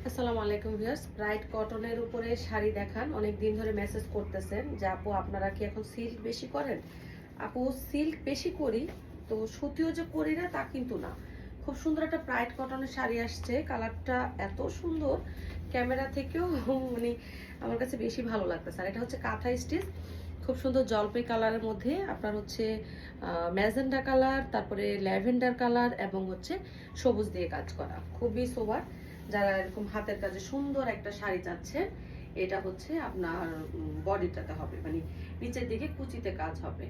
আসসালামু আলাইকুম viewers, bright কটনের উপরে শাড়ি দেখান। অনেক দিন ধরে মেসেজ করতেছেন যে আপু আপনারা কি এখন সিল্ক বেশি করেন? আপু সিল্ক বেশি করি, তো সুতিও যে করি না তা কিন্তু না। খুব সুন্দর একটা ব্রাইট কটনের শাড়ি আসছে, কালারটা এত সুন্দর, ক্যামেরা থেকেও মানে আমার কাছে বেশি ভালো লাগতেছে। আর এটা হচ্ছে কাঁথা স্টিচ, খুব সুন্দর জলপাই কালারের মধ্যে আপনার হচ্ছে ম্যাজেন্ডা কালার, তারপরে ল্যাভেন্ডার কালার এবং হচ্ছে সবুজ দিয়ে কাজ করা, খুবই সোবার। যারা এরকম হাতের কাজে সুন্দর একটা শাড়ি চাচ্ছেন, এটা হচ্ছে আপনার বডিটাতে হবে, মানে নিচের দিকে কুচিতে কাজ হবে।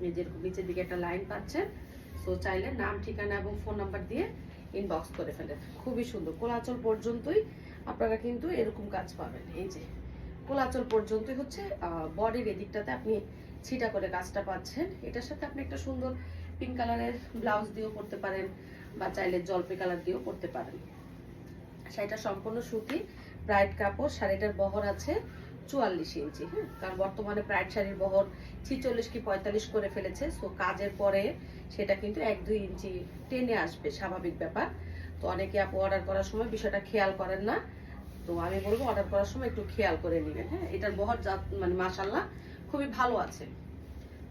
এই যেরকম নিচের দিকে একটা লাইন পাচ্ছেন। সো চাইলে নাম, ঠিকানা এবং ফোন নাম্বার দিয়ে ইনবক্স করে ফেলেন। খুবই সুন্দর, কোলাচল পর্যন্তই আপনারা কিন্তু এরকম কাজ পাবেন। এই যে কোলাচল পর্যন্তই হচ্ছে বডির এদিকটাতে আপনি ছিটা করে কাজটা পাচ্ছেন। এটার সাথে আপনি একটা সুন্দর পিঙ্ক কালারের ব্লাউজ দিয়েও করতে পারেন, বা চাইলে জলপাই কালার দিয়েও করতে পারেন। শাড়িটা সম্পূর্ণ সুতি ব্রাইট কাপড়। শাড়িটার বহর আছে 44 ইঞ্চি। কারণ বর্তমানে ব্রাইট শাড়ির বহর 46 কি 45 করে ফেলেছে। সো কাজের পরে সেটা কিন্তু 1-2 ইঞ্চি টেনে আসবে, স্বাভাবিক ব্যাপার। তো অনেকে আপু অর্ডার করার সময় বিষয়টা খেয়াল করেন না, তো আমি বলবো অর্ডার করার সময় একটু খেয়াল করে নেবেন। এটার বহর মানে মাশাআল্লাহ খুবই ভালো আছে।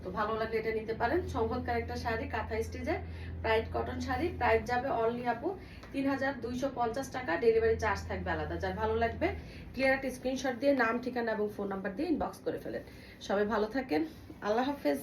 তো ভালো লাগলে এটা নিতে পারেন। চমৎকার একটা শাড়ি, কাঁথা স্টিচের ব্রাইট কটন শাড়ি। প্রাইস যাবে অনলি আপু 3250 টাকা, ডেলিভারি চার্জ থাকবে আলাদা। যার ভালো লাগবে ক্লিয়ার একটা স্ক্রিনশট দিয়ে নাম, ঠিকানা এবং ফোন নাম্বার দিয়ে ইনবক্স করে ফেলেন। সবাই ভালো থাকেন, আল্লাহ হাফেজ।